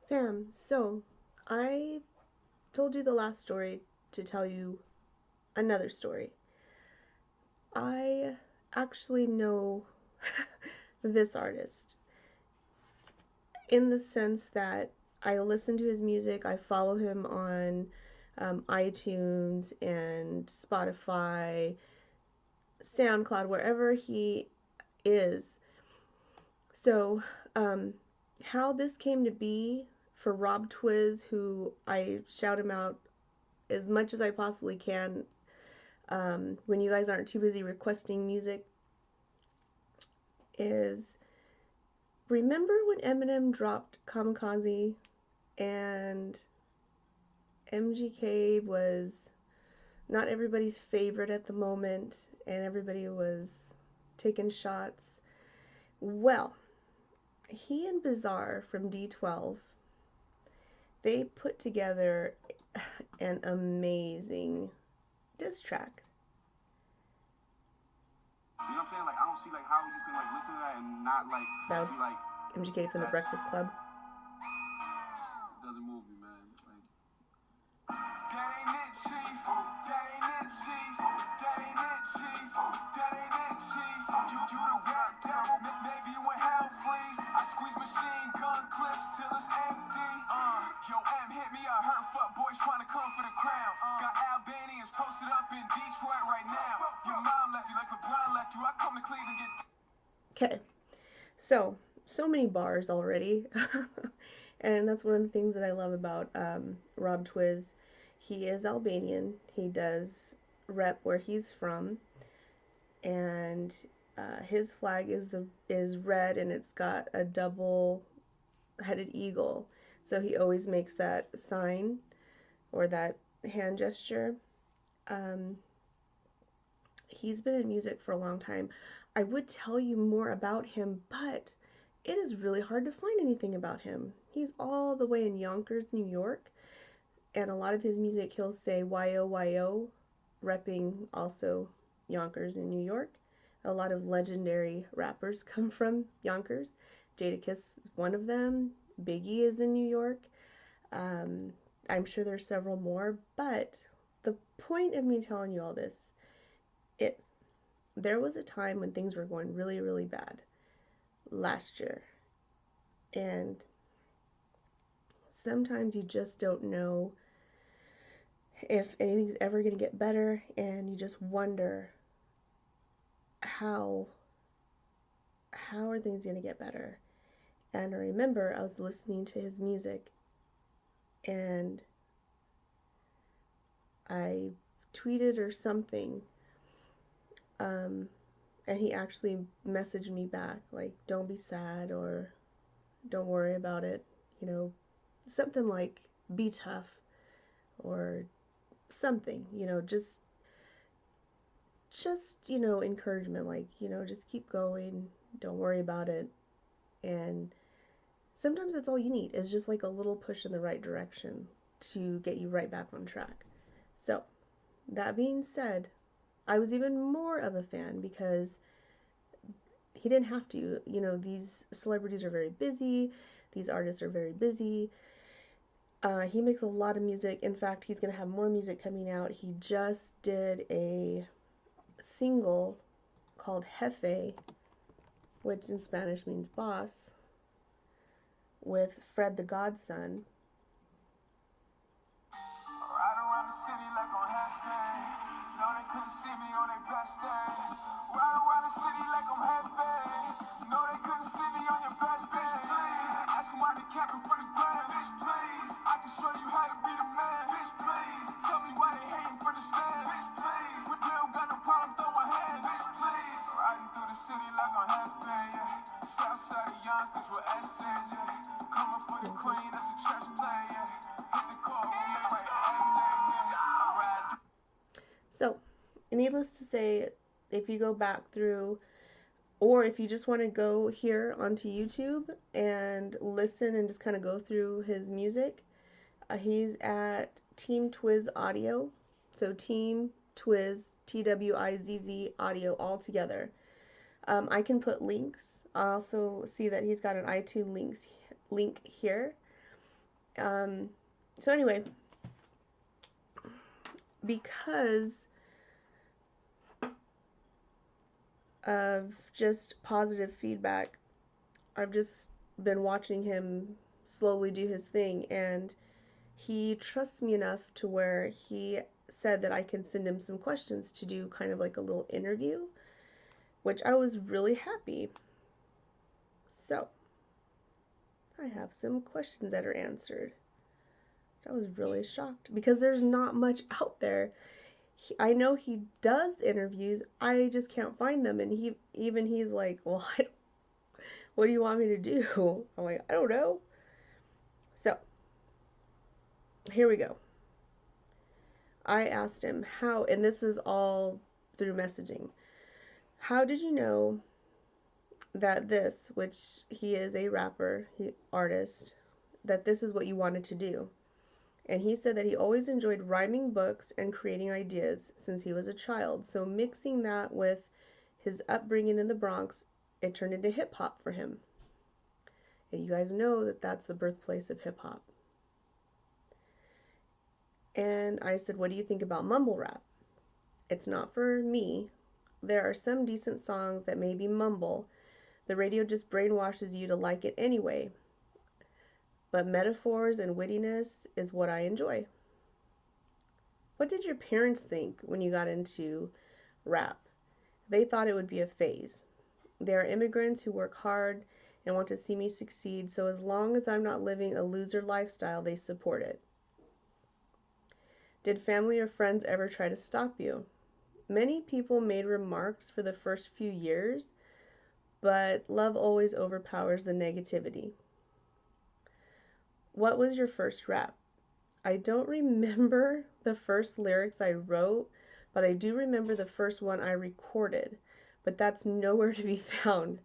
Fam, so I told you the last story to tell you another story. I actually know this artist in the sense that I listen to his music, I follow him on iTunes and Spotify, SoundCloud, wherever he is. So, um, how this came to be for Rob Twizz, who I shout him out as much as I possibly can when you guys aren't too busy requesting music, is remember when Eminem dropped Kamikaze and MGK was not everybody's favorite at the moment and everybody was taking shots? Well, he and Bizarre from D12, they put together an amazing diss track. You know what I'm saying? Like, I don't see like how you can like listen to that and not like That was be like MGK from the Breakfast Club. doesn't move me, man. Like, that ain't it, chief. That ain't it, chief. That ain't it, chief. That ain't it, chief. You the rap devil. Maybe you in hell, please. I squeeze machine gun clips till it's empty. Yo, M hit me. I heard fuck boys trying to come for the crown. Got Albanians posted up in Detroit right now. Your mom left you like LeBron left you. I come to Cleveland get. Okay, so many bars already. And that's one of the things that I love about Rob Twizz. He is Albanian. He does rep where he's from, and his flag is red and it's got a double-headed eagle. So he always makes that sign or that hand gesture. Um, he's been in music for a long time. I would tell you more about him, but it is really hard to find anything about him. He's all the way in Yonkers, New York, and a lot of his music he'll say YOYO, repping also Yonkers in New York. A lot of legendary rappers come from Yonkers. Jadakiss is one of them. Biggie is in New York. Um, I'm sure there's several more, but the point of me telling you all this is there was a time when things were going really, really bad last year. And sometimes you just don't know if anything's ever going to get better, and you just wonder how are things going to get better. And I remember I was listening to his music and I tweeted or something, and he actually messaged me back like, don't be sad or don't worry about it, you know, something like be tough or something, you know, just you know, encouragement, like, you know, just keep going, don't worry about it. And sometimes that's all you need, is just like a little push in the right direction to get you right back on track. So that being said, I was even more of a fan because he didn't have to. You know, these celebrities are very busy, these artists are very busy. He makes a lot of music. In fact, he's going to have more music coming out. He just did a single called Jefe, which in Spanish means boss, with Fred the Godson. Ride around the city like on Jefe. No, they couldn't see me on their best day. Ride around the city like I'm Jefe. No, they couldn't see me on your best day. Bitch, please. Ask them why they capping for the grand. Bitch, please. I can show you how to be the man. Bitch, please. Tell me why they hating for the stand. Bitch, please. We don't got no problem throwing hands. Bitch, please. Riding through the city like I'm Jefe, yeah. Southside of Yonkers with essays, yeah. Coming for the queen, that's a chess play, yeah. Hit the call, yeah, right, essay, yeah. I'm riding. So, needless to say, if you go back through, or if you just want to go here onto YouTube and listen and just kind of go through his music, he's at Team Twizz Audio. So Team Twizz, TWIZZ Audio, all together. I can put links. I also see that he's got an iTunes link here. So anyway, because of just positive feedback, I've just been watching him slowly do his thing, and he trusts me enough to where he said that I can send him some questions to do kind of like a little interview, which I was really happy. So, I have some questions that are answered. I was really shocked because there's not much out there. I know he does interviews, I just can't find them, and he's like, "Well, what do you want me to do?" I'm like, "I don't know." So, here we go. I asked him how, and this is all through messaging. How did you know that this, which he is a rapper, artist, that this is what you wanted to do? And he said that he always enjoyed writing books and creating ideas since he was a child. So mixing that with his upbringing in the Bronx, it turned into hip hop for him. And you guys know that that's the birthplace of hip hop. And I said, "What do you think about mumble rap?" It's not for me. There are some decent songs that may be mumble. The radio just brainwashes you to like it anyway. But metaphors and wittiness is what I enjoy. What did your parents think when you got into rap? They thought it would be a phase. They are immigrants who work hard and want to see me succeed, so as long as I'm not living a loser lifestyle, they support it. Did family or friends ever try to stop you? Many people made remarks for the first few years, but love always overpowers the negativity. What was your first rap? I don't remember the first lyrics I wrote, but I do remember the first one I recorded, but that's nowhere to be found.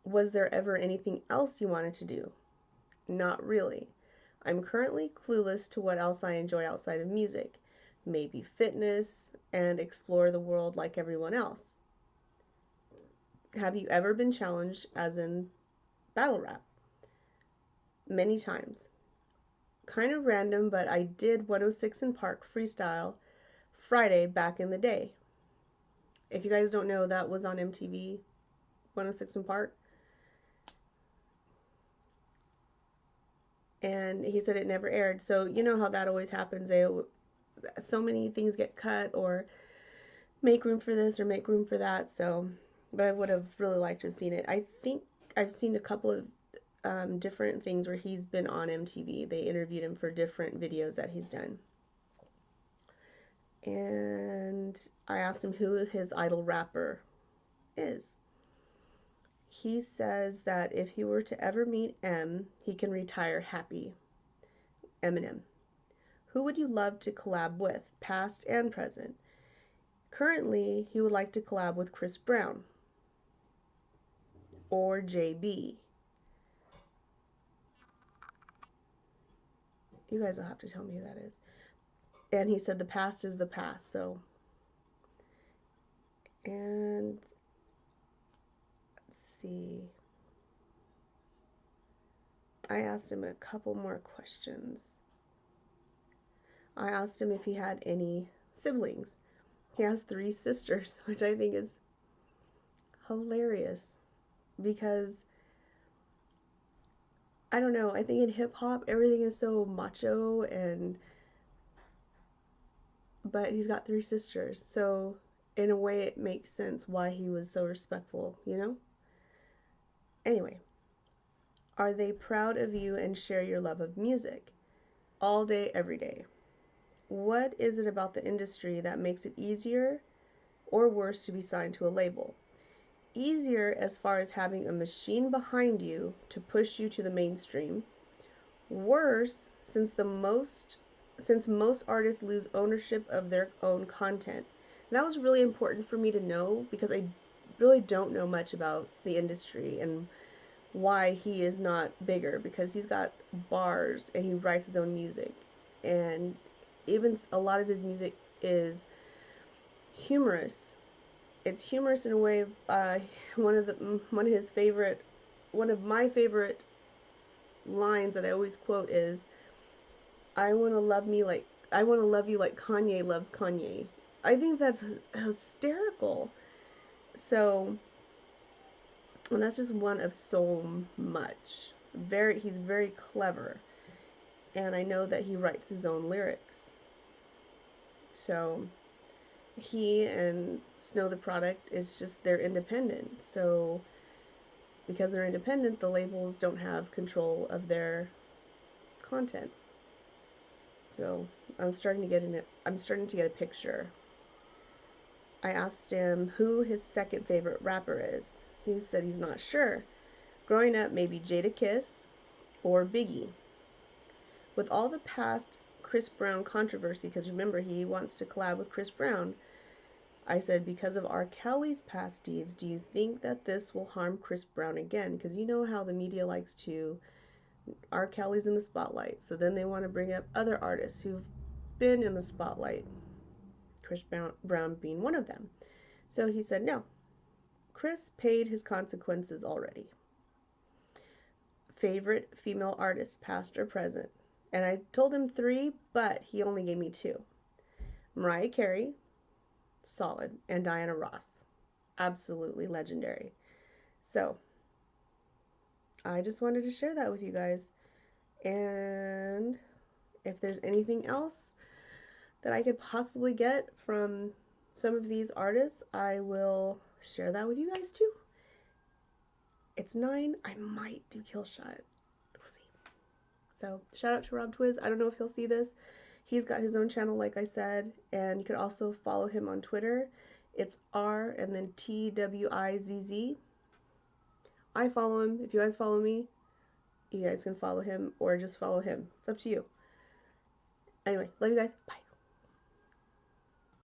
Was there ever anything else you wanted to do? Not really. I'm currently clueless to what else I enjoy outside of music. Maybe fitness and explore the world like everyone else. Have you ever been challenged as in battle rap? Many times. Kind of random, but I did 106 in Park freestyle Friday back in the day. If you guys don't know, that was on MTV, 106 in Park. And he said it never aired. So you know how that always happens. So many things get cut or make room for this or make room for that. So, but I would have really liked to have seen it. I think I've seen a couple of different things where he's been on MTV. They interviewed him for different videos that he's done. And I asked him who his idol rapper is. He says that if he were to ever meet M, he can retire happy. Eminem. Who would you love to collab with, past and present? Currently, he would like to collab with Chris Brown or JB. You guys will have to tell me who that is. And he said the past is the past, so. And let's see. I asked him a couple more questions. I asked him if he had any siblings. He has 3 sisters, which I think is hilarious because I don't know, I think in hip hop everything is so macho and but he's got 3 sisters. So in a way it makes sense why he was so respectful, you know? Anyway, are they proud of you and share your love of music? All day, every day. What is it about the industry that makes it easier or worse to be signed to a label? Easier as far as having a machine behind you to push you to the mainstream. Worse since most artists lose ownership of their own content. And that was really important for me to know because I really don't know much about the industry and why he is not bigger because he's got bars and he writes his own music. And even a lot of his music is humorous. It's humorous in a way. One of my favorite lines that I always quote is, I want to love me like I want to love you like Kanye loves Kanye. I think that's hysterical. So, and that's just one of so much. He's very clever, and I know that he writes his own lyrics. So, he and Snow the Product is just they're independent. So, because they're independent, the labels don't have control of their content. So, I'm starting to get a picture. I asked him who his second favorite rapper is. He said he's not sure. Growing up, maybe Jadakiss or Biggie. With all the past Chris Brown controversy, because remember, he wants to collab with Chris Brown, I said, because of R. Kelly's past deeds, do you think that this will harm Chris Brown again? Because you know how the media likes to, R. Kelly's in the spotlight, so then they want to bring up other artists who've been in the spotlight, Chris Brown being one of them. So he said, no, Chris paid his consequences already. Favorite female artist, past or present? And I told him three, but he only gave me two. Mariah Carey, solid, and Diana Ross, absolutely legendary. So I just wanted to share that with you guys. And if there's anything else that I could possibly get from some of these artists, I will share that with you guys too. It's 9. I might do Killshot. We'll see. So shout out to Rob Twizz. I don't know if he'll see this. He's got his own channel, like I said, and you can also follow him on Twitter. It's R and then TWIZZ. I follow him. If you guys follow me, you guys can follow him or just follow him. It's up to you. Anyway, love you guys. Bye.